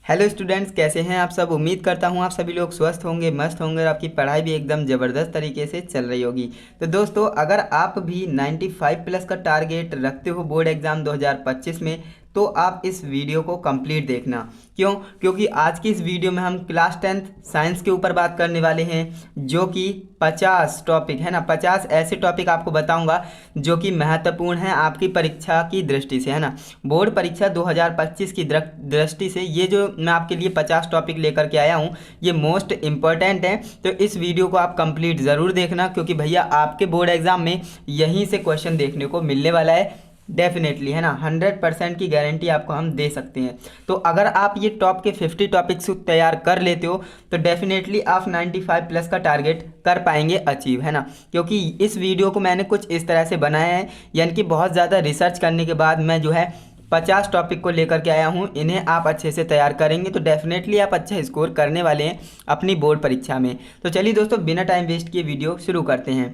Hello students, कैसे हैं आप सब। उम्मीद करता हूं आप सभी लोग स्वस्थ होंगे, मस्त होंगे और आपकी पढ़ाई भी एकदम ज़बरदस्त तरीके से चल रही होगी। तो दोस्तों, अगर आप भी 95 प्लस का टारगेट रखते हो बोर्ड एग्ज़ाम 2025 में, तो आप इस वीडियो को कंप्लीट देखना। क्यों? क्योंकि आज की इस वीडियो में हम क्लास 10th साइंस के ऊपर बात करने वाले हैं, जो कि 50 टॉपिक है ना, 50 ऐसे टॉपिक आपको बताऊंगा जो कि महत्वपूर्ण हैं आपकी परीक्षा की दृष्टि से, है ना। बोर्ड परीक्षा 2025 की दृष्टि से ये जो मैं आपके लिए 50 टॉपिक लेकर के आया हूँ, ये मोस्ट इम्पॉर्टेंट है। तो इस वीडियो को आप कंप्लीट ज़रूर देखना, क्योंकि भैया आपके बोर्ड एग्जाम में यहीं से क्वेश्चन देखने को मिलने वाला है डेफिनेटली, है ना। 100% की गारंटी आपको हम दे सकते हैं। तो अगर आप ये टॉप के 50 टॉपिक्स तैयार कर लेते हो तो डेफिनेटली आप 95 प्लस का टारगेट कर पाएंगे अचीव, है ना। क्योंकि इस वीडियो को मैंने कुछ इस तरह से बनाया है, यानी कि बहुत ज़्यादा रिसर्च करने के बाद मैं जो है 50 टॉपिक को लेकर के आया हूँ। इन्हें आप अच्छे से तैयार करेंगे तो डेफिनेटली आप अच्छा स्कोर करने वाले हैं अपनी बोर्ड परीक्षा में। तो चलिए दोस्तों, बिना टाइम वेस्ट किए वीडियो शुरू करते हैं।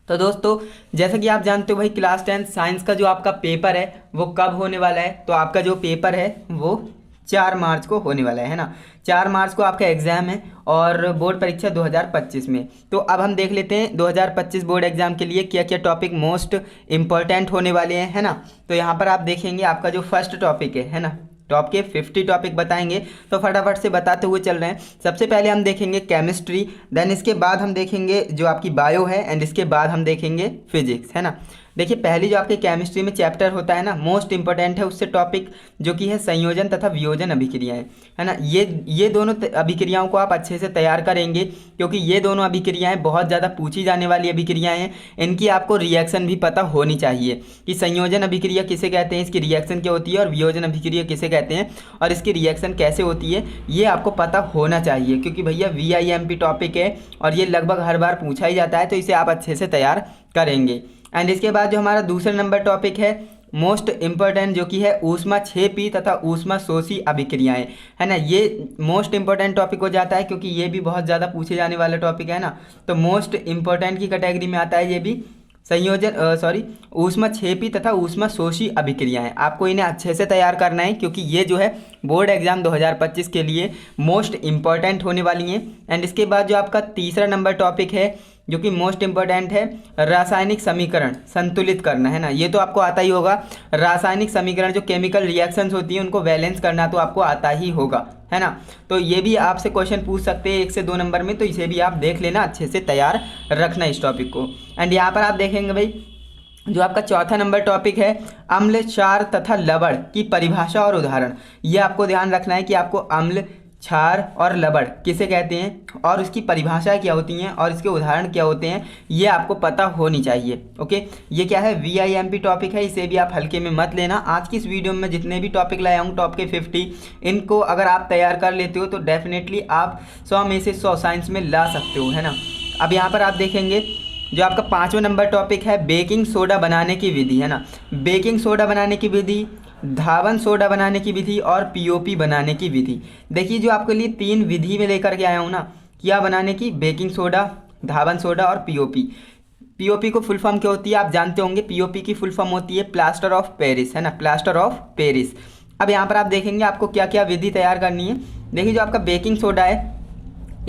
तो दोस्तों, जैसा कि आप जानते हो भाई, क्लास 10 साइंस का जो आपका पेपर है वो कब होने वाला है। तो आपका जो पेपर है वो 4 मार्च को होने वाला है ना। 4 मार्च को आपका एग्ज़ाम है और बोर्ड परीक्षा 2025 में। तो अब हम देख लेते हैं 2025 बोर्ड एग्जाम के लिए क्या क्या टॉपिक मोस्ट इम्पॉर्टेंट होने वाले हैं, है ना। तो यहाँ पर आप देखेंगे आपका जो फर्स्ट टॉपिक है ना, टॉप के 50 टॉपिक बताएंगे। तो फटाफट से बताते हुए चल रहे हैं। सबसे पहले हम देखेंगे केमिस्ट्री, देन इसके बाद हम देखेंगे जो आपकी बायो है, एंड इसके बाद हम देखेंगे फिजिक्स, है ना। देखिए, पहली जो आपके केमिस्ट्री में चैप्टर होता है ना, मोस्ट इंपॉर्टेंट है उससे टॉपिक, जो कि है संयोजन तथा वियोजन अभिक्रियाएं, है ना। ये दोनों अभिक्रियाओं को आप अच्छे से तैयार करेंगे, क्योंकि ये दोनों अभिक्रियाएं बहुत ज़्यादा पूछी जाने वाली अभिक्रियाएं हैं। इनकी आपको रिएक्शन भी पता होनी चाहिए कि संयोजन अभिक्रिया किसे कहते हैं, इसकी रिएक्शन क्या होती है, और वियोजन अभिक्रिया किसे कहते हैं और इसकी रिएक्शन कैसे होती है, ये आपको पता होना चाहिए। क्योंकि भैया VIMP टॉपिक है और ये लगभग हर बार पूछा ही जाता है, तो इसे आप अच्छे से तैयार करेंगे। एंड इसके बाद जो हमारा दूसरा नंबर टॉपिक है मोस्ट इम्पोर्टेंट, जो कि है ऊष्मा क्षेपी तथा ऊष्मा शोषी अभिक्रियाएं, है ना। ये मोस्ट इम्पोर्टेंट टॉपिक हो जाता है, क्योंकि ये भी बहुत ज़्यादा पूछे जाने वाला टॉपिक है ना। तो मोस्ट इम्पोर्टेंट की कैटेगरी में आता है ये भी। ऊष्मा क्षेपी तथा ऊष्मा शोषी अभिक्रियाएं, आपको इन्हें अच्छे से तैयार करना है, क्योंकि ये जो है बोर्ड एग्जाम 2025 के लिए मोस्ट इम्पॉर्टेंट होने वाली हैं। एंड इसके बाद जो आपका तीसरा नंबर टॉपिक है, जो कि मोस्ट इम्पॉर्टेंट है, रासायनिक समीकरण संतुलित करना, है ना। ये तो आपको आता ही होगा। रासायनिक समीकरण, जो केमिकल रिएक्शंस होती हैं, उनको बैलेंस करना तो आपको आता ही होगा, है ना। तो ये भी आपसे क्वेश्चन पूछ सकते हैं 1 से 2 नंबर में, तो इसे भी आप देख लेना, अच्छे से तैयार रखना इस टॉपिक को। एंड यहाँ पर आप देखेंगे भाई, जो आपका चौथा नंबर टॉपिक है अम्ल, क्षार तथा लवण की परिभाषा और उदाहरण। ये आपको ध्यान रखना है कि आपको अम्ल, क्षार और लवण किसे कहते हैं और उसकी परिभाषा क्या होती हैं और इसके उदाहरण क्या होते हैं, ये आपको पता होनी चाहिए। ओके, ये क्या है, VIMP टॉपिक है, इसे भी आप हल्के में मत लेना। आज की इस वीडियो में जितने भी टॉपिक लाया हूँ टॉप के 50, इनको अगर आप तैयार कर लेते हो तो डेफिनेटली आप 100 में से 100 साइंस में ला सकते हो, है ना। अब यहाँ पर आप देखेंगे जो आपका 5वां नंबर टॉपिक है बेकिंग सोडा बनाने की विधि, है ना। बेकिंग सोडा बनाने की विधि, धावन सोडा बनाने की विधि और POP बनाने की विधि। देखिए, जो आपके लिए 3 विधि में लेकर के आया हूँ ना, क्या बनाने की, बेकिंग सोडा, धावन सोडा और POP। POP को फुल फॉर्म क्या होती है आप जानते होंगे। POP की फुल फॉर्म होती है प्लास्टर ऑफ पेरिस, है ना, प्लास्टर ऑफ पेरिस। अब यहाँ पर आप देखेंगे आपको क्या क्या विधि तैयार करनी है। देखिए, जो आपका बेकिंग सोडा है,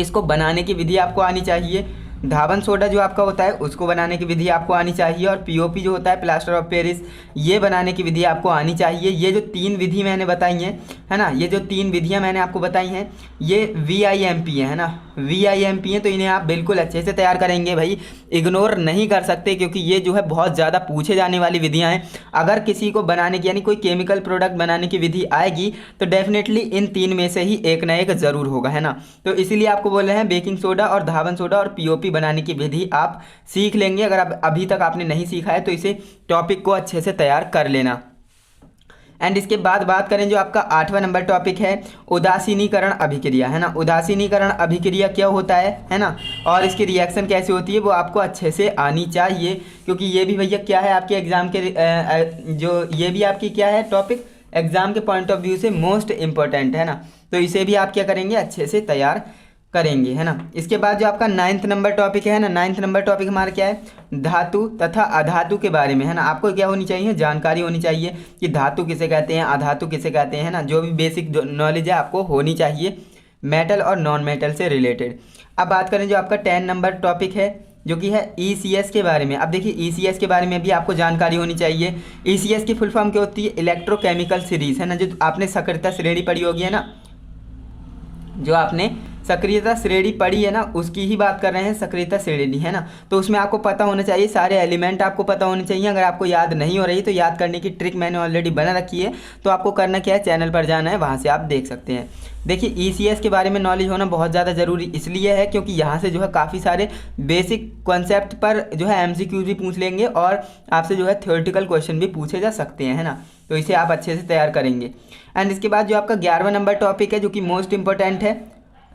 इसको बनाने की विधि आपको आनी चाहिए। धावन सोडा जो आपका होता है उसको बनाने की विधि आपको आनी चाहिए, और POP जो होता है प्लास्टर ऑफ पेरिस, ये बनाने की विधि आपको आनी चाहिए। ये जो 3 विधि मैंने बताई हैं, है ना, ये जो 3 विधियां मैंने आपको बताई हैं, ये VIMP है ना, VIMP हैं। तो इन्हें आप बिल्कुल अच्छे से तैयार करेंगे भाई, इग्नोर नहीं कर सकते, क्योंकि ये जो है बहुत ज़्यादा पूछे जाने वाली विधियाँ हैं। अगर किसी को बनाने की, यानी कोई केमिकल प्रोडक्ट बनाने की विधि आएगी तो डेफिनेटली इन 3 में से ही एक ना एक ज़रूर होगा, है ना। तो इसीलिए आपको बोल रहे हैं बेकिंग सोडा और धावन सोडा और POP बनाने की विधि आप सीख लेंगे। अगर अभी तक आपने नहीं सीखा है तो इसे टॉपिक को अच्छे से तैयार कर लेना। एंड इसके बाद बात करें जो आपका 8वां नंबर टॉपिक है उदासीनीकरण अभिक्रिया, है ना। उदासीनीकरण अभिक्रिया क्या होता है ना, और इसकी रिएक्शन कैसे होती है वो आपको अच्छे से आनी चाहिए, क्योंकि ये भी भैया क्या है आपके एग्जाम के जो ये भी आपकी क्या है टॉपिक, एग्जाम के पॉइंट ऑफ व्यू से मोस्ट इम्पोर्टेंट है ना। तो इसे भी आप क्या करेंगे, अच्छे से तैयार करेंगे, है ना। इसके बाद जो आपका 9th नंबर टॉपिक है ना, 9th नंबर टॉपिक हमारा क्या है, धातु तथा अधातु के बारे में, है ना। आपको क्या होनी चाहिए, जानकारी होनी चाहिए कि धातु किसे कहते हैं, अधातु किसे कहते हैं, है ना। जो भी बेसिक नॉलेज है आपको होनी चाहिए मेटल और नॉन मेटल से रिलेटेड। अब बात करें जो आपका 10 नंबर टॉपिक है जो कि है ECS के बारे में। अब देखिए ECS के बारे में भी आपको जानकारी होनी चाहिए। ECS की फुल फॉर्म क्या होती है, इलेक्ट्रोकेमिकल सीरीज, है ना। जो आपने सक्रियता श्रेणी पढ़ी होगी, है ना, जो आपने सक्रियता श्रेणी पढ़ी है ना, उसकी ही बात कर रहे हैं, सक्रियता श्रेणी, है ना। तो उसमें आपको पता होना चाहिए, सारे एलिमेंट आपको पता होने चाहिए। अगर आपको याद नहीं हो रही तो याद करने की ट्रिक मैंने ऑलरेडी बना रखी है, तो आपको करना क्या है, चैनल पर जाना है, वहाँ से आप देख सकते हैं। देखिए ECS के बारे में नॉलेज होना बहुत ज़्यादा ज़रूरी इसलिए है क्योंकि यहाँ से जो है काफ़ी सारे बेसिक कॉन्सेप्ट पर जो है MCQ भी पूछ लेंगे और आपसे जो है थ्योरेटिकल क्वेश्चन भी पूछे जा सकते हैं, है ना। तो इसे आप अच्छे से तैयार करेंगे। एंड इसके बाद जो आपका 11वां नंबर टॉपिक है जो कि मोस्ट इंपॉर्टेंट है,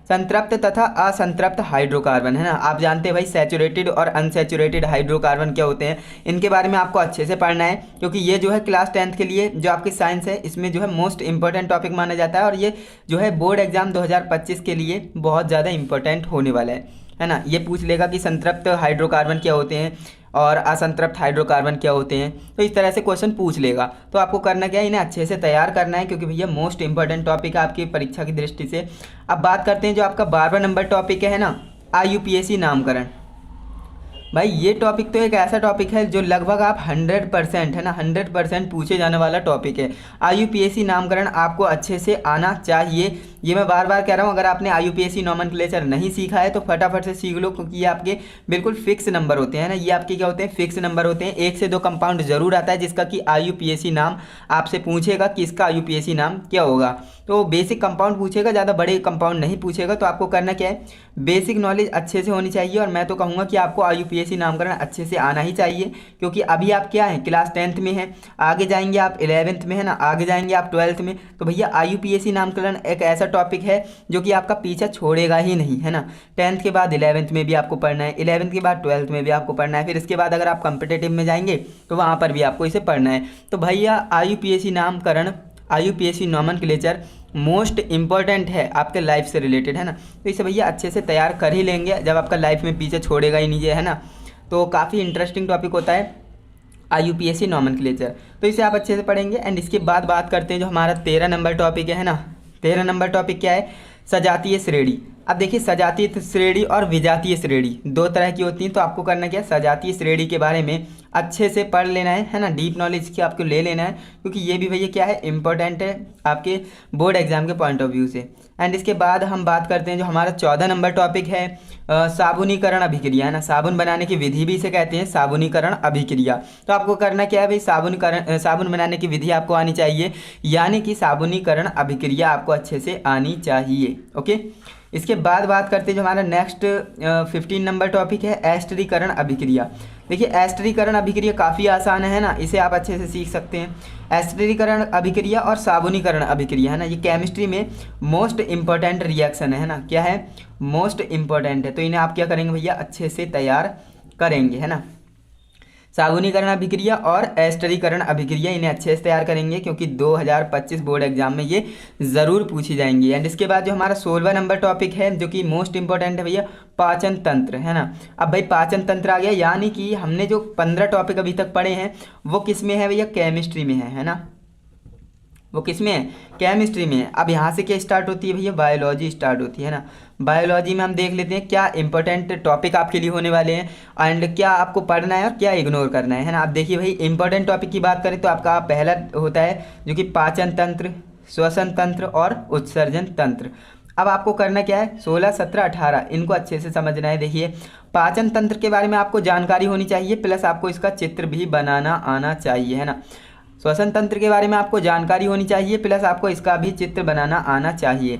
संतृप्त तथा असंतृप्त हाइड्रोकार्बन, है ना। आप जानते हैं भाई सैचुरेटेड और अनसैचुरेटेड हाइड्रोकार्बन क्या होते हैं, इनके बारे में आपको अच्छे से पढ़ना है क्योंकि ये जो है क्लास 10th के लिए जो आपकी साइंस है इसमें जो है मोस्ट इंपॉर्टेंट टॉपिक माना जाता है और ये जो है बोर्ड एग्जाम 2025 के लिए बहुत ज़्यादा इंपॉर्टेंट होने वाला है ना। ये पूछ लेगा कि संतृप्त हाइड्रोकार्बन क्या होते हैं और असंतृप्त हाइड्रोकार्बन क्या होते हैं, तो इस तरह से क्वेश्चन पूछ लेगा। तो आपको करना क्या है, इन्हें अच्छे से तैयार करना है क्योंकि भैया मोस्ट इंपॉर्टेंट टॉपिक है आपकी परीक्षा की दृष्टि से। अब बात करते हैं जो आपका 12वां नंबर टॉपिक है ना, IUPAC नामकरण। भाई ये टॉपिक तो एक ऐसा टॉपिक है जो लगभग आप 100%, है ना, 100% पूछे जाने वाला टॉपिक है। IUPAC नामकरण आपको अच्छे से आना चाहिए। ये मैं बार बार कह रहा हूँ, अगर आपने IUPAC नॉमेनक्लेचर नहीं सीखा है तो फटाफट से सीख लो क्योंकि ये आपके बिल्कुल फिक्स नंबर होते हैं ना। ये आपके क्या होते हैं, फिक्स नंबर होते हैं। 1 से 2 कंपाउंड जरूर आता है जिसका कि IUPAC नाम आपसे पूछेगा कि इसका IUPAC नाम क्या होगा। तो बेसिक कंपाउंड पूछेगा, ज़्यादा बड़े कंपाउंड नहीं पूछेगा। तो आपको करना क्या है, बेसिक नॉलेज अच्छे से होनी चाहिए और मैं तो कहूँगा कि आपको IUPAC नामकरण अच्छे से आना ही चाहिए क्योंकि अभी आप क्या है, क्लास 10th में है, आगे जाएंगे आप 11th में, है ना, आगे जाएंगे आप 12th में। तो भैया IUPAC नामकरण एक ऐसा टॉपिक है जो कि आपका पीछा छोड़ेगा ही नहीं, है ना। 10th के बाद 11th में भी आपको पढ़ना है, 11th के बाद 12th में भी आपको पढ़ना है, फिर इसके बाद अगर आप कॉम्पिटिटिव में जाएंगे तो वहाँ पर भी आपको इसे पढ़ना है। तो भैया IUPAC नामकरण, IUPAC नॉमेनक्लेचर मोस्ट इंपॉर्टेंट है आपके लाइफ से रिलेटेड, है ना। तो इसे भैया अच्छे से तैयार कर ही लेंगे जब आपका लाइफ में पीछे छोड़ेगा ही नहीं, है ना। तो काफ़ी इंटरेस्टिंग टॉपिक होता है IUPAC नॉमेनक्लेचर, तो इसे आप अच्छे से पढ़ेंगे। एंड इसके बाद बात करते हैं जो हमारा 13 नंबर टॉपिक है ना। 13 नंबर टॉपिक क्या है, सजातीय श्रेणी। अब देखिए सजातीय श्रेणी और विजातीय श्रेणी दो तरह की होती हैं। तो आपको करना क्या है, सजातीय श्रेणी के बारे में अच्छे से पढ़ लेना है ना, डीप नॉलेज की आपको ले लेना है क्योंकि ये भी भैया क्या है, इंपॉर्टेंट है आपके बोर्ड एग्जाम के पॉइंट ऑफ व्यू से। एंड इसके बाद हम बात करते हैं जो हमारा 14 नंबर टॉपिक है, साबुनीकरण अभिक्रिया, है ना। साबुन बनाने की विधि भी इसे कहते हैं, साबुनीकरण अभिक्रिया। तो आपको करना क्या है भाई, साबुन बनाने की विधि आपको आनी चाहिए, यानी कि साबुनीकरण अभिक्रिया आपको अच्छे से आनी चाहिए। ओके, इसके बाद बात करते हैं जो हमारा नेक्स्ट 15 नंबर टॉपिक है, एस्टरीकरण अभिक्रिया। देखिए एस्टरीकरण अभिक्रिया काफ़ी आसान है ना, इसे आप अच्छे से सीख सकते हैं। एस्टरीकरण अभिक्रिया और साबुनीकरण अभिक्रिया, है ना, ये केमिस्ट्री में मोस्ट इंपॉर्टेंट रिएक्शन है ना। क्या है, मोस्ट इंपॉर्टेंट है। तो इन्हें आप क्या करेंगे भैया, अच्छे से तैयार करेंगे, है ना। साबुनीकरण अभिक्रिया और एस्टरीकरण अभिक्रिया इन्हें अच्छे से तैयार करेंगे क्योंकि 2025 बोर्ड एग्जाम में ये ज़रूर पूछी जाएंगी। एंड इसके बाद जो हमारा 16वां नंबर टॉपिक है जो कि मोस्ट इंपॉर्टेंट है भैया, पाचन तंत्र, है ना। अब भाई पाचन तंत्र आ गया, यानी कि हमने जो 15 टॉपिक अभी तक पढ़े हैं वो किस में है भैया, केमिस्ट्री में है ना। वो किस में है, केमिस्ट्री में है। अब यहाँ से क्या स्टार्ट होती है भैया, बायोलॉजी स्टार्ट होती है ना। बायोलॉजी में हम देख लेते हैं क्या इंपॉर्टेंट टॉपिक आपके लिए होने वाले हैं एंड क्या आपको पढ़ना है और क्या इग्नोर करना है ना। आप देखिए भाई इंपॉर्टेंट टॉपिक की बात करें तो आपका पहला होता है जो कि पाचन तंत्र, श्वसन तंत्र और उत्सर्जन तंत्र। अब आपको करना क्या है, 16, 17, 18 इनको अच्छे से समझना है। देखिए पाचन तंत्र के बारे में आपको जानकारी होनी चाहिए, प्लस आपको इसका चित्र भी बनाना आना चाहिए, है ना। श्वसन तंत्र के बारे में आपको जानकारी होनी चाहिए, प्लस आपको इसका भी चित्र बनाना आना चाहिए।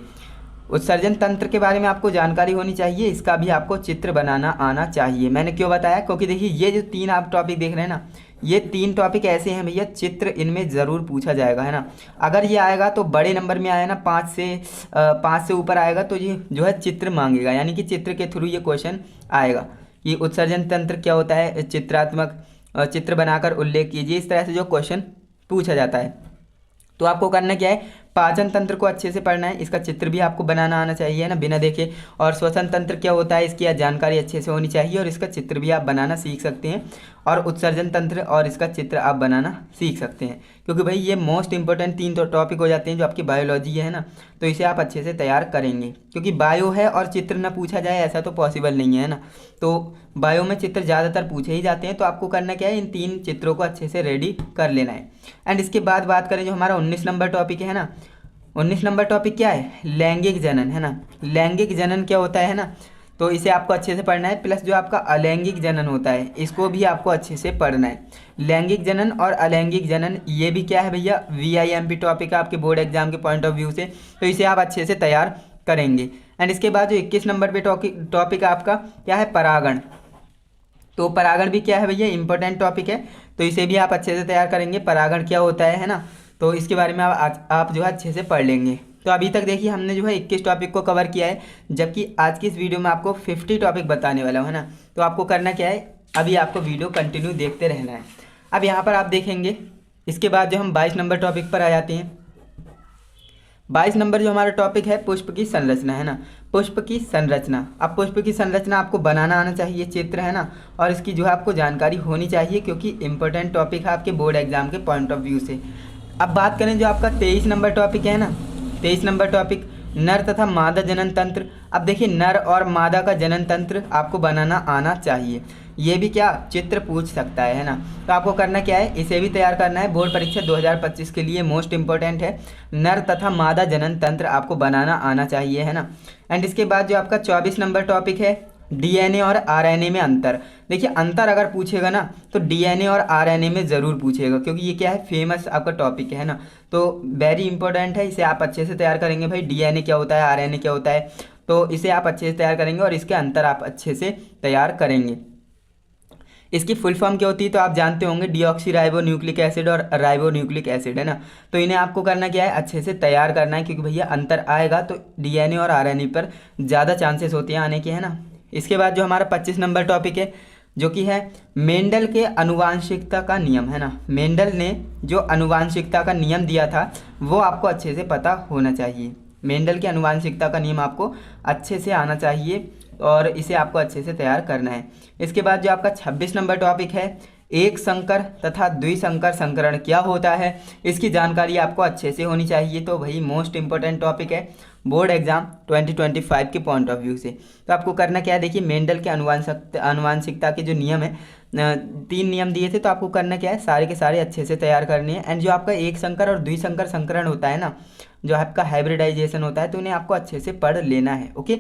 उत्सर्जन तंत्र के बारे में आपको जानकारी होनी चाहिए, इसका भी आपको चित्र बनाना आना चाहिए। मैंने क्यों बताया, क्योंकि देखिए ये जो 3 आप टॉपिक देख रहे हैं ना, ये 3 टॉपिक ऐसे हैं भैया, चित्र इनमें ज़रूर पूछा जाएगा, है ना। अगर ये आएगा तो बड़े नंबर में आया ना, 5 से ऊपर आएगा तो ये जो है चित्र मांगेगा, यानी कि चित्र के थ्रू ये क्वेश्चन आएगा कि उत्सर्जन तंत्र क्या होता है, चित्रात्मक चित्र बनाकर उल्लेख कीजिए। इस तरह से जो क्वेश्चन पूछा जाता है। तो आपको करना क्या है, पाचन तंत्र को अच्छे से पढ़ना है, इसका चित्र भी आपको बनाना आना चाहिए ना बिना देखे। और श्वसन तंत्र क्या होता है इसकी जानकारी अच्छे से होनी चाहिए और इसका चित्र भी आप बनाना सीख सकते हैं। और उत्सर्जन तंत्र और इसका चित्र आप बनाना सीख सकते हैं, क्योंकि भाई ये मोस्ट इंपॉर्टेंट 3 तो टॉपिक हो जाते हैं जो आपकी बायोलॉजी है ना, तो इसे आप अच्छे से तैयार करेंगे। क्योंकि बायो है और चित्र ना पूछा जाए ऐसा तो पॉसिबल नहीं है ना, तो बायो में चित्र ज़्यादातर पूछे ही जाते हैं। तो आपको करना क्या है, इन 3 चित्रों को अच्छे से रेडी कर लेना है। एंड इसके बाद बात करें जो हमारा 19 नंबर टॉपिक है ना, 19 नंबर टॉपिक क्या है, लैंगिक जनन है ना। लैंगिक जनन क्या होता है ना, तो इसे आपको अच्छे से पढ़ना है। प्लस जो आपका अलैंगिक जनन होता है इसको भी आपको अच्छे से पढ़ना है। लैंगिक जनन और अलैंगिक जनन ये भी क्या है भैया, VIMP टॉपिक है आपके बोर्ड एग्जाम के पॉइंट ऑफ व्यू से, तो इसे आप अच्छे से तैयार करेंगे। एंड इसके बाद जो 21 नंबर पे टॉपिक आपका क्या है, परागण। तो परागण भी क्या है भैया, इंपॉर्टेंट टॉपिक है, तो इसे भी आप अच्छे से तैयार करेंगे। परागण क्या होता है ना, तो इसके बारे में आप जो है अच्छे से पढ़ लेंगे। तो अभी तक देखिए हमने जो है 21 टॉपिक को कवर किया है, जबकि आज की इस वीडियो में आपको 50 टॉपिक बताने वाला हूँ है ना। तो आपको करना क्या है, अभी आपको वीडियो कंटिन्यू देखते रहना है। अब यहाँ पर आप देखेंगे, इसके बाद जो हम 22 नंबर टॉपिक पर आ जाते हैं। 22 नंबर जो हमारा टॉपिक है पुष्प की संरचना है ना, पुष्प की संरचना। अब पुष्प की संरचना आपको बनाना आना चाहिए, चित्र है ना, और इसकी जो है आपको जानकारी होनी चाहिए, क्योंकि इंपॉर्टेंट टॉपिक है आपके बोर्ड एग्जाम के पॉइंट ऑफ व्यू से। अब बात करें जो आपका 23 नंबर टॉपिक है ना, 23 नंबर टॉपिक नर तथा मादा जनन तंत्र। अब देखिए नर और मादा का जनन तंत्र आपको बनाना आना चाहिए, ये भी क्या चित्र पूछ सकता है ना। तो आपको करना क्या है, इसे भी तैयार करना है, बोर्ड परीक्षा 2025 के लिए मोस्ट इंपॉर्टेंट है। नर तथा मादा जनन तंत्र आपको बनाना आना चाहिए है ना। एंड इसके बाद जो आपका 24 नंबर टॉपिक है, DNA और RNA में अंतर। देखिए अंतर अगर पूछेगा ना तो DNA और RNA में ज़रूर पूछेगा, क्योंकि ये क्या है, फेमस आपका टॉपिक है ना, तो वेरी इंपॉर्टेंट है, इसे आप अच्छे से तैयार करेंगे। भाई DNA क्या होता है, RNA क्या होता है, तो इसे आप अच्छे से तैयार करेंगे और इसके अंतर आप अच्छे से तैयार करेंगे। इसकी फुल फॉर्म क्या होती है तो आप जानते होंगे, डीऑक्सी राइबो न्यूक्लिक एसिड और राइबो न्यूक्लिक एसिड है ना। तो इन्हें आपको करना क्या है, अच्छे से तैयार करना है, क्योंकि भैया अंतर आएगा तो DNA और RNA पर ज़्यादा चांसेस होते हैं आने के है ना। इसके बाद जो हमारा 25 नंबर टॉपिक है, जो कि है मेंडल के अनुवांशिकता का नियम है ना। मेंडल ने जो अनुवांशिकता का नियम दिया था वो आपको अच्छे से पता होना चाहिए। मेंडल के अनुवांशिकता का नियम आपको अच्छे से आना चाहिए और इसे आपको अच्छे से तैयार करना है। इसके बाद जो आपका 26 नंबर टॉपिक है, एक संकर तथा द्विसंकर संकरण क्या होता है, इसकी जानकारी आपको अच्छे से होनी चाहिए। तो वही मोस्ट इंपॉर्टेंट टॉपिक है बोर्ड एग्जाम 2025 के पॉइंट ऑफ व्यू से। तो आपको करना क्या है, देखिए मेंडल के अनुवांशिकता के जो नियम है, 3 नियम दिए थे, तो आपको करना क्या है, सारे के सारे अच्छे से तैयार करने हैं। एंड जो आपका एक संकर और द्विसंकर संकरण होता है ना, जो आपका हाइब्रिडाइजेशन होता है, तो उन्हें आपको अच्छे से पढ़ लेना है। ओके,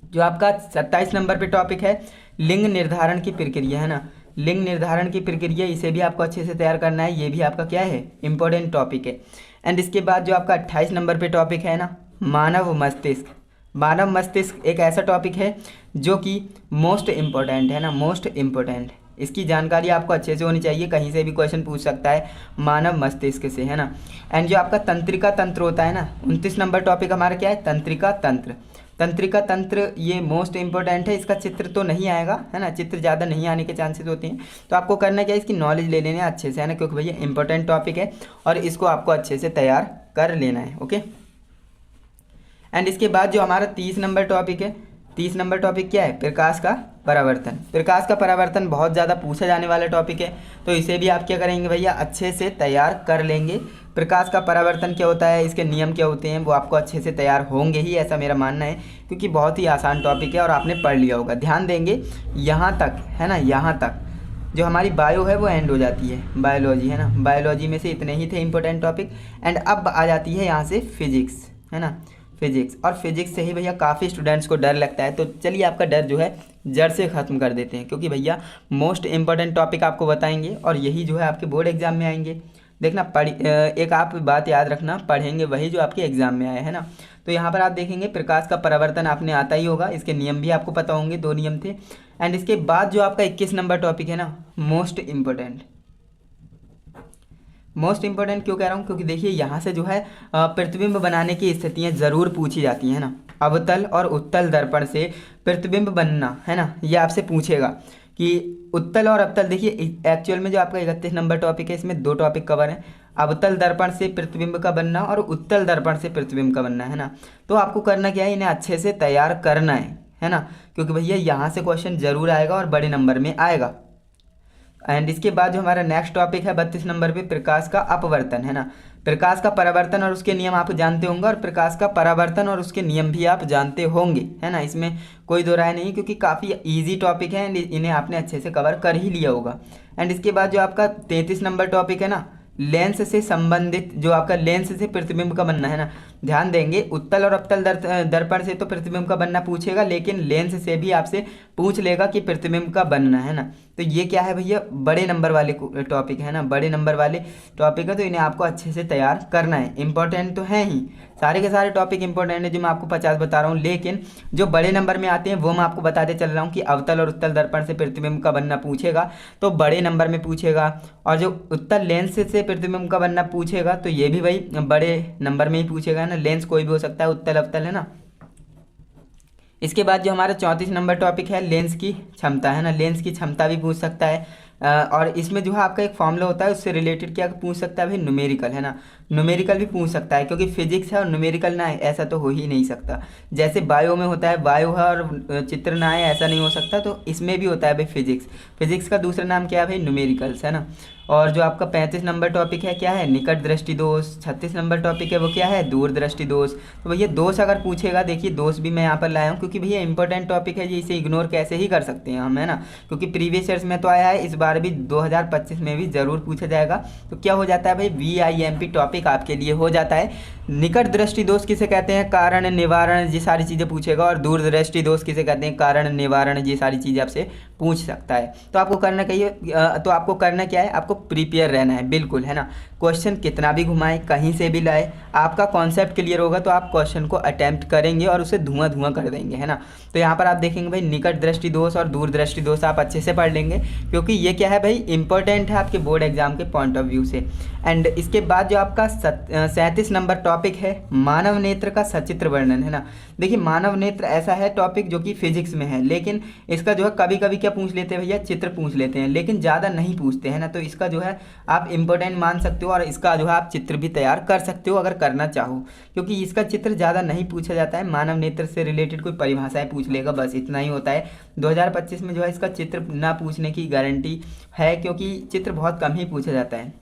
जो आपका 27 नंबर पे टॉपिक है, लिंग निर्धारण की प्रक्रिया है ना। लिंग निर्धारण की प्रक्रिया, इसे भी आपको अच्छे से तैयार करना है, ये भी आपका क्या है, इंपॉर्टेंट टॉपिक है। एंड इसके बाद जो आपका 28 नंबर पे टॉपिक है ना, मानव मस्तिष्क। मानव मस्तिष्क एक ऐसा टॉपिक है जो कि मोस्ट इम्पोर्टेंट है ना, मोस्ट इम्पोर्टेंट। इसकी जानकारी आपको अच्छे से होनी चाहिए, कहीं से भी क्वेश्चन पूछ सकता है मानव मस्तिष्क से है ना। एंड जो आपका तंत्रिका तंत्र होता है ना, 29 नंबर टॉपिक हमारा क्या है, तंत्रिका तंत्र। तंत्रिका तंत्र ये मोस्ट इंपॉर्टेंट है, इसका चित्र तो नहीं आएगा है ना, चित्र ज़्यादा नहीं आने के चांसेस होते हैं। तो आपको करना क्या है, इसकी नॉलेज ले लेना है अच्छे से है ना, क्योंकि भैया इंपॉर्टेंट टॉपिक है और इसको आपको अच्छे से तैयार कर लेना है। ओके, एंड इसके बाद जो हमारा 30 नंबर टॉपिक है, 30 नंबर टॉपिक क्या है, प्रकाश का परावर्तन। प्रकाश का परावर्तन बहुत ज़्यादा पूछा जाने वाला टॉपिक है, तो इसे भी आप क्या करेंगे भैया, अच्छे से तैयार कर लेंगे। प्रकाश का परावर्तन क्या होता है, इसके नियम क्या होते हैं, वो आपको अच्छे से तैयार होंगे ही, ऐसा मेरा मानना है, क्योंकि बहुत ही आसान टॉपिक है और आपने पढ़ लिया होगा। ध्यान देंगे यहाँ तक है ना, यहाँ तक जो हमारी बायो है वो एंड हो जाती है, बायोलॉजी है ना। बायोलॉजी में से इतने ही थे इंपॉर्टेंट टॉपिक। एंड अब आ जाती है यहाँ से फिजिक्स है ना, फिजिक्स। और फिजिक्स से ही भैया काफ़ी स्टूडेंट्स को डर लगता है, तो चलिए आपका डर जो है जड़ से ख़त्म कर देते हैं, क्योंकि भैया मोस्ट इंपॉर्टेंट टॉपिक आपको बताएंगे और यही जो है आपके बोर्ड एग्जाम में आएंगे। देखना एक आप बात याद रखना, पढ़ेंगे वही जो आपके एग्जाम में आए है ना। तो यहाँ पर आप देखेंगे प्रकाश का परावर्तन आपने आता ही होगा, इसके नियम भी आपको पता होंगे, 2 नियम थे। एंड इसके बाद जो आपका 21 नंबर टॉपिक है ना, मोस्ट इम्पोर्टेंट। मोस्ट इंपॉर्टेंट क्यों कह रहा हूँ, क्योंकि देखिए यहाँ से जो है प्रतिबिंब बनाने की स्थितियाँ ज़रूर पूछी जाती हैं ना। अवतल और उत्तल दर्पण से प्रतिबिंब बनना है ना, ये आपसे पूछेगा कि उत्तल और अवतल। देखिए एक्चुअल में जो आपका 31 नंबर टॉपिक है, इसमें 2 टॉपिक कवर हैं, अवतल दर्पण से प्रतिबिंब का बनना और उत्तल दर्पण से प्रतिबिंब का बनना, है ना। तो आपको करना क्या है, इन्हें अच्छे से तैयार करना है ना, क्योंकि भैया यहाँ से क्वेश्चन जरूर आएगा और बड़े नंबर में आएगा। एंड इसके बाद जो हमारा नेक्स्ट टॉपिक है 32 नंबर पे, प्रकाश का अपवर्तन, है ना। प्रकाश का परावर्तन और उसके नियम आप जानते होंगे, और प्रकाश का परावर्तन और उसके नियम भी आप जानते होंगे, है ना। इसमें कोई दो राय नहीं, क्योंकि काफ़ी इजी टॉपिक है, इन्हें आपने अच्छे से कवर कर ही लिया होगा। एंड इसके बाद जो आपका 33 नंबर टॉपिक है ना, लेंस से संबंधित, जो आपका लेंस से प्रतिबिंब का बनना, है ना। ध्यान देंगे, उत्तल और अवतल दर्पण से तो प्रतिबिंब का बनना पूछेगा, लेकिन लेंस से भी आपसे पूछ लेगा कि प्रतिबिंब का बनना, है ना। तो ये क्या है भैया, बड़े नंबर वाले टॉपिक है ना, बड़े नंबर वाले टॉपिक है, तो इन्हें आपको अच्छे से तैयार करना है। इंपॉर्टेंट तो है ही, सारे के सारे टॉपिक इंपॉर्टेंट है जो मैं आपको 50 बता रहा हूँ, लेकिन जो बड़े नंबर में आते हैं वो मैं आपको बताते चल रहा हूँ कि अवतल और उत्तल दर्पण से प्रतिबिंब का बनना पूछेगा तो बड़े नंबर में पूछेगा, और जो उत्तल लेंस से प्रतिबिंब का बनना पूछेगा तो ये भी भाई बड़े नंबर में ही पूछेगा, है ना। लेंस कोई भी हो सकता है, उत्तल अवतल, है ना। इसके बाद जो हमारा 34 नंबर टॉपिक है, लेंस की क्षमता, है ना। लेंस की क्षमता भी पूछ सकता है, और इसमें जो है आपका एक फॉर्मूला होता है, उससे रिलेटेड क्या पूछ सकता है भाई, न्यूमेरिकल, है ना। न्यूमेरिकल भी पूछ सकता है, क्योंकि फिजिक्स है और न्यूमेरिकल ना है ऐसा तो हो ही नहीं सकता। जैसे बायो में होता है, बायो है और चित्र ना है ऐसा नहीं हो सकता, तो इसमें भी होता है भाई फिजिक्स। फिजिक्स का दूसरा नाम क्या है भाई, न्यूमेरिकल्स, है ना। और जो आपका 35 नंबर टॉपिक है क्या है, निकट दृष्टि दोष। 36 नंबर टॉपिक है वो क्या है, दूर दृष्टि दोष। तो भैया दोष अगर पूछेगा, देखिए दोष भी मैं यहाँ पर लाया हूँ, क्योंकि भैया इंपॉर्टेंट टॉपिक है, ये इसे इग्नोर कैसे ही कर सकते हैं हम, है ना। क्योंकि प्रीवियस ईयर्स में तो आया है, इस बार भी 2025 में भी जरूर पूछा जाएगा। तो क्या हो जाता है भाई, VIMP टॉपिक आपके लिए हो जाता है। निकट दृष्टि दोष किसे कहते हैं, कारण निवारण, ये सारी चीज़ें पूछेगा। और दूर दृष्टि दोष किसे कहते हैं, कारण निवारण, ये सारी चीज़ें आपसे पूछ सकता है। तो आपको करना तो आपको करना क्या है, आपको प्रिपेयर रहना है बिल्कुल, है ना। क्वेश्चन कितना भी घुमाए, कहीं से भी लाए, आपका कॉन्सेप्ट क्लियर होगा तो आप क्वेश्चन को अटेम्प्ट करेंगे और उसे धुआं धुआं कर देंगे, है ना। तो यहाँ पर आप देखेंगे भाई, निकट दृष्टि दोष और दूर दृष्टि दोष आप अच्छे से पढ़ लेंगे, क्योंकि ये क्या है भाई, इंपॉर्टेंट है आपके बोर्ड एग्जाम के पॉइंट ऑफ व्यू से। एंड इसके बाद जो आपका 37 नंबर टॉपिक है, मानव नेत्र का सचित्र वर्णन, है ना। देखिए मानव नेत्र ऐसा है टॉपिक जो कि फिजिक्स में है, लेकिन इसका जो है कभी कभी क्या पूछ लेते हैं भैया, चित्र पूछ लेते हैं, लेकिन ज़्यादा नहीं पूछते हैं ना। तो इसका जो है आप इंपॉर्टेंट मान सकते हो, और इसका जो है आप चित्र भी तैयार कर सकते हो अगर करना चाहो, क्योंकि इसका चित्र ज़्यादा नहीं पूछा जाता है। मानव नेत्र से रिलेटेड कोई परिभाषाएं पूछ लेगा, बस इतना ही होता है। 2025 में जो है इसका चित्र ना पूछने की गारंटी है, क्योंकि चित्र बहुत कम ही पूछा जाता है।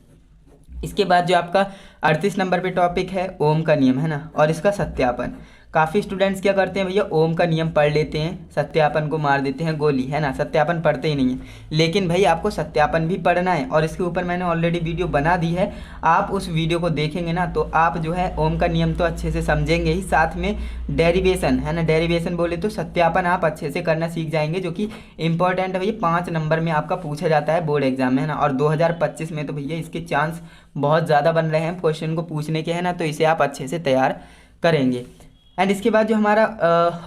इसके बाद जो आपका 38 नंबर पे टॉपिक है, ओम का नियम, है ना, और इसका सत्यापन। काफ़ी स्टूडेंट्स क्या करते हैं भैया, ओम का नियम पढ़ लेते हैं, सत्यापन को मार देते हैं गोली, है ना, सत्यापन पढ़ते ही नहीं है। लेकिन भाई आपको सत्यापन भी पढ़ना है, और इसके ऊपर मैंने ऑलरेडी वीडियो बना दी है, आप उस वीडियो को देखेंगे ना तो आप जो है ओम का नियम तो अच्छे से समझेंगे ही, साथ में डेरिवेशन, है ना, डेरिवेशन बोले तो सत्यापन आप अच्छे से करना सीख जाएंगे, जो कि इंपॉर्टेंट है भैया, 5 नंबर में आपका पूछा जाता है बोर्ड एग्जाम में, है ना। और 2025 में तो भैया इसके चांस बहुत ज़्यादा बन रहे हैं क्वेश्चन को पूछने के, है ना। तो इसे आप अच्छे से तैयार करेंगे। एंड इसके बाद जो हमारा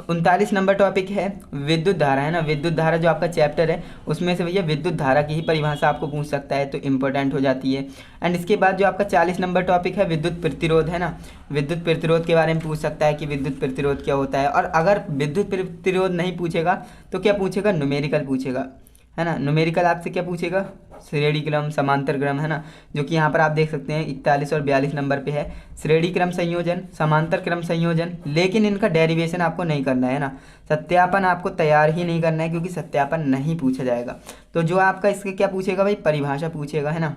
39 नंबर टॉपिक है, विद्युत धारा, है ना। विद्युत धारा जो आपका चैप्टर है, उसमें से भैया विद्युत धारा की ही परिभाषा आपको पूछ सकता है, तो इंपॉर्टेंट हो जाती है। एंड इसके बाद जो आपका 40 नंबर टॉपिक है, विद्युत प्रतिरोध, है ना। विद्युत प्रतिरोध के बारे में पूछ सकता है कि विद्युत प्रतिरोध क्या होता है। और अगर विद्युत प्रतिरोध नहीं पूछेगा तो क्या पूछेगा, न्यूमेरिकल पूछेगा, है ना। न्यूमेरिकल आपसे क्या पूछेगा, श्रेणी क्रम, समांतर क्रम, है ना, जो कि यहाँ पर आप देख सकते हैं 41 और 42 नंबर पे है। श्रेणी क्रम संयोजन, समांतर क्रम संयोजन, लेकिन इनका डेरिवेशन आपको नहीं करना है ना। सत्यापन आपको तैयार ही नहीं करना है, क्योंकि सत्यापन नहीं पूछा जाएगा। तो जो आपका इसके क्या पूछेगा भाई, परिभाषा पूछेगा, है ना,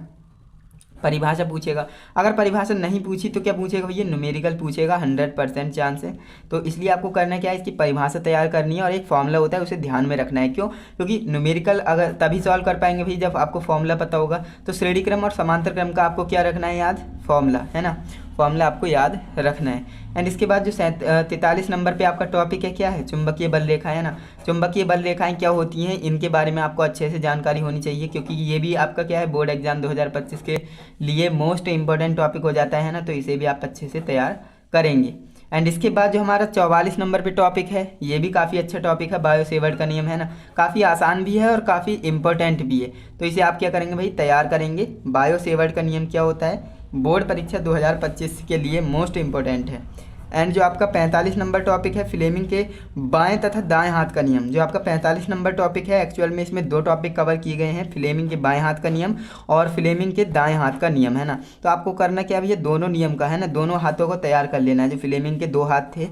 परिभाषा पूछेगा। अगर परिभाषा नहीं पूछी तो क्या पूछेगा भैया, न्यूमेरिकल पूछेगा, 100% चांस है। तो इसलिए आपको करना क्या है, इसकी परिभाषा तैयार करनी है, और एक फॉर्मूला होता है उसे ध्यान में रखना है। क्यों, क्योंकि न्यूमेरिकल अगर तभी सॉल्व कर पाएंगे भाई जब आपको फॉर्मूला पता होगा। तो श्रेणी क्रम और समांतर क्रम का आपको क्या रखना है याद, फॉर्मूला, है ना, फॉर्मूला आपको याद रखना है। एंड इसके बाद जो 43 नंबर पे आपका टॉपिक है क्या है, चुंबकीय बल रेखा, है ना। चुंबकीय बल रेखाएं क्या होती हैं, इनके बारे में आपको अच्छे से जानकारी होनी चाहिए, क्योंकि ये भी आपका क्या है, बोर्ड एग्जाम 2025 के लिए मोस्ट इंपॉर्टेंट टॉपिक हो जाता है ना। तो इसे भी आप अच्छे से तैयार करेंगे। एंड इसके बाद जो हमारा 44 नंबर पे टॉपिक है, ये भी काफ़ी अच्छा टॉपिक है, बायो सेवर्ट का नियम, है ना। काफ़ी आसान भी है और काफ़ी इंपॉर्टेंट भी है। तो इसे आप क्या करेंगे भाई, तैयार करेंगे। बायो सेवर्ट का नियम क्या होता है, बोर्ड परीक्षा 2025 के लिए मोस्ट इंपॉर्टेंट है। एंड जो आपका 45 नंबर टॉपिक है फ्लेमिंग के बाएं तथा दाएं हाथ का नियम। जो आपका 45 नंबर टॉपिक है एक्चुअल में इसमें 2 टॉपिक कवर किए गए हैं, फ्लेमिंग के बाएं हाथ का नियम और फ्लेमिंग के दाएं हाथ का नियम, है ना। तो आपको करना क्या भैया, दोनों नियम का, है ना, दोनों हाथों को तैयार कर लेना है। जो फ्लेमिंग के 2 हाथ थे,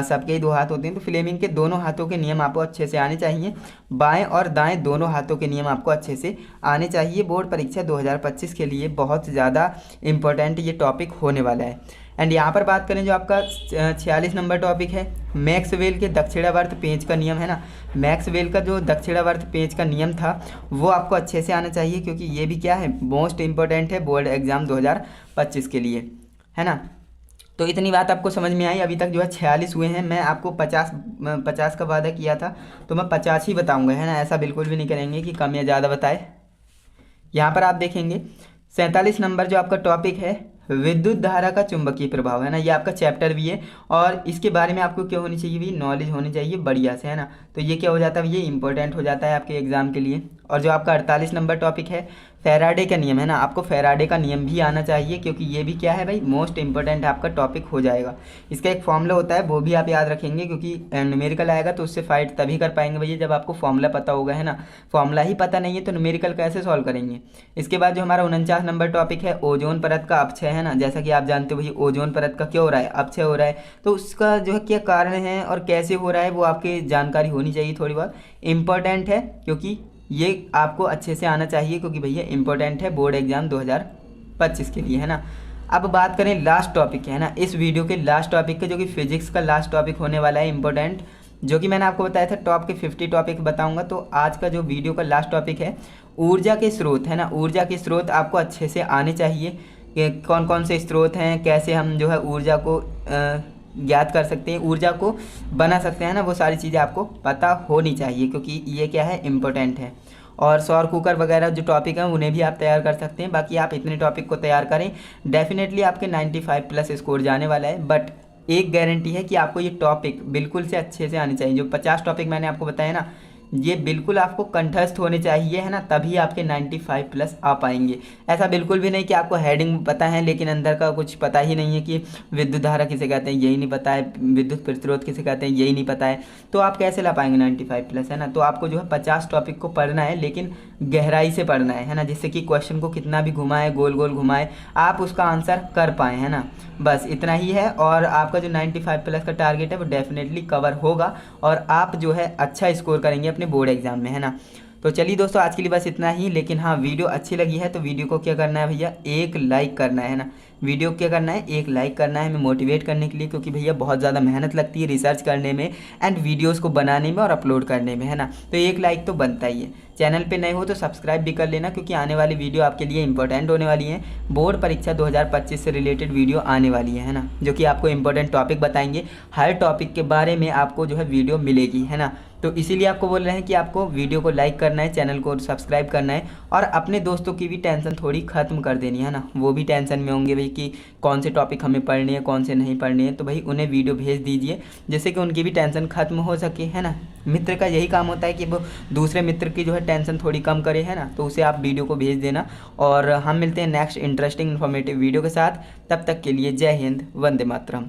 सबके ही 2 हाथ होते हैं, तो फ्लेमिंग के दोनों हाथों के नियम आपको अच्छे से आने चाहिए। बाएं और दाएं दोनों हाथों के नियम आपको अच्छे से आने चाहिए। बोर्ड परीक्षा 2025 के लिए बहुत ज़्यादा इंपॉर्टेंट ये टॉपिक होने वाला है। एंड यहाँ पर बात करें जो आपका 46 नंबर टॉपिक है मैक्सवेल के दक्षिणावर्त पेंच का नियम, है ना। मैक्सवेल का जो दक्षिणावर्त पेंच का नियम था वो आपको अच्छे से आना चाहिए, क्योंकि ये भी क्या है, मोस्ट इंपॉर्टेंट है बोर्ड एग्जाम 2025 के लिए, है ना। तो इतनी बात आपको समझ में आई। अभी तक जो है 46 हुए हैं। मैं आपको 50 का वादा किया था, तो मैं 50 ही बताऊंगा, है ना। ऐसा बिल्कुल भी नहीं करेंगे कि कम या ज़्यादा बताए। यहाँ पर आप देखेंगे 47 नंबर जो आपका टॉपिक है विद्युत धारा का चुंबकीय प्रभाव, है ना। ये आपका चैप्टर भी है और इसके बारे में आपको क्या होनी चाहिए भी, नॉलेज होनी चाहिए बढ़िया से, है ना। तो ये क्या हो जाता है, ये इंपॉर्टेंट हो जाता है आपके एग्जाम के लिए। और जो आपका 48 नंबर टॉपिक है फैराडे का नियम, है ना। आपको फैराडे का नियम भी आना चाहिए, क्योंकि ये भी क्या है भाई, मोस्ट इंपॉर्टेंट आपका टॉपिक हो जाएगा। इसका एक फॉर्मूला होता है, वो भी आप याद रखेंगे, क्योंकि न्यूमेरिकल आएगा तो उससे फाइट तभी कर पाएंगे भैया जब आपको फॉर्मूला पता होगा, है ना। फॉर्मूला ही पता नहीं है तो न्यूमेरिकल कैसे सॉल्व करेंगे। इसके बाद जो हमारा 49 नंबर टॉपिक है ओजोन परत का अपक्षय, है ना। जैसा कि आप जानते हो भैया ओजोन परत का क्या हो रहा है, अपक्षय हो रहा है। तो उसका जो है क्या कारण है और कैसे हो रहा है वो आपकी जानकारी होनी चाहिए, थोड़ी बहुत इंपॉर्टेंट है, क्योंकि ये आपको अच्छे से आना चाहिए, क्योंकि भैया इंपॉर्टेंट है बोर्ड एग्जाम 2025 के लिए, है ना। अब बात करें लास्ट टॉपिक, है ना, इस वीडियो के लास्ट टॉपिक के, जो कि फिजिक्स का लास्ट टॉपिक होने वाला है इंपॉर्टेंट, जो कि मैंने आपको बताया था टॉप के 50 टॉपिक बताऊंगा। तो आज का जो वीडियो का लास्ट टॉपिक है ऊर्जा के स्रोत, है ना। ऊर्जा के स्रोत आपको अच्छे से आने चाहिए कि कौन कौन से स्रोत हैं, कैसे हम जो है ऊर्जा को ज्ञात कर सकते हैं, ऊर्जा को बना सकते हैं ना, वो सारी चीज़ें आपको पता होनी चाहिए, क्योंकि ये क्या है, इम्पोर्टेंट है। और सौर कुकर वगैरह जो टॉपिक हैं उन्हें भी आप तैयार कर सकते हैं। बाकी आप इतने टॉपिक को तैयार करें, डेफिनेटली आपके 95 प्लस स्कोर जाने वाला है। बट एक गारंटी है कि आपको ये टॉपिक बिल्कुल से अच्छे से आने चाहिए। जो 50 टॉपिक मैंने आपको बताया ना, ये बिल्कुल आपको कंठस्थ होने चाहिए, है ना, तभी आपके 95 प्लस आ पाएंगे। ऐसा बिल्कुल भी नहीं कि आपको हेडिंग पता है लेकिन अंदर का कुछ पता ही नहीं है, कि विद्युत धारा किसे कहते हैं यही नहीं पता है, विद्युत प्रतिरोध किसे कहते हैं यही नहीं पता है, तो आप कैसे ला पाएंगे 95 प्लस, है ना। तो आपको जो है 50 टॉपिक को पढ़ना है, लेकिन गहराई से पढ़ना है ना, जिससे कि क्वेश्चन को कितना भी घुमाए, गोल गोल घुमाए, आप उसका आंसर कर पाएँ, है ना। बस इतना ही है और आपका जो 95 प्लस का टारगेट है वो डेफिनेटली कवर होगा और आप जो है अच्छा स्कोर करेंगे अपने बोर्ड एग्जाम में, है ना। तो चलिए दोस्तों आज के लिए बस इतना ही। लेकिन हाँ, वीडियो अच्छी लगी है तो वीडियो को क्या करना है भैया, एक लाइक करना है ना। वीडियो को क्या करना है, एक लाइक करना है हमें मोटिवेट करने के लिए, क्योंकि भैया बहुत ज़्यादा मेहनत लगती है रिसर्च करने में एंड वीडियोस को बनाने में और अपलोड करने में, है ना। तो एक लाइक तो बनता ही है। चैनल पे नए हो तो सब्सक्राइब भी कर लेना, क्योंकि आने वाली वीडियो आपके लिए इंपॉर्टेंट होने वाली है। बोर्ड परीक्षा 2025 से रिलेटेड वीडियो आने वाली है ना, जो कि आपको इंपॉर्टेंट टॉपिक बताएंगे। हर टॉपिक के बारे में आपको जो है वीडियो मिलेगी, है ना। तो इसीलिए आपको बोल रहे हैं कि आपको वीडियो को लाइक करना है, चैनल को सब्सक्राइब करना है और अपने दोस्तों की भी टेंशन थोड़ी ख़त्म कर देनी है ना। वो भी टेंशन में होंगे भाई कि कौन से टॉपिक हमें पढ़ने हैं, कौन से नहीं पढ़ने हैं, तो भाई उन्हें वीडियो भेज दीजिए, जिससे कि उनकी भी टेंशन ख़त्म हो सके, है ना। मित्र का यही काम होता है कि वो दूसरे मित्र की जो है टेंशन थोड़ी कम करे, है ना। तो उसे आप वीडियो को भेज देना और हम मिलते हैं नेक्स्ट इंटरेस्टिंग इन्फॉर्मेटिव वीडियो के साथ। तब तक के लिए जय हिंद, वंदे मातरम।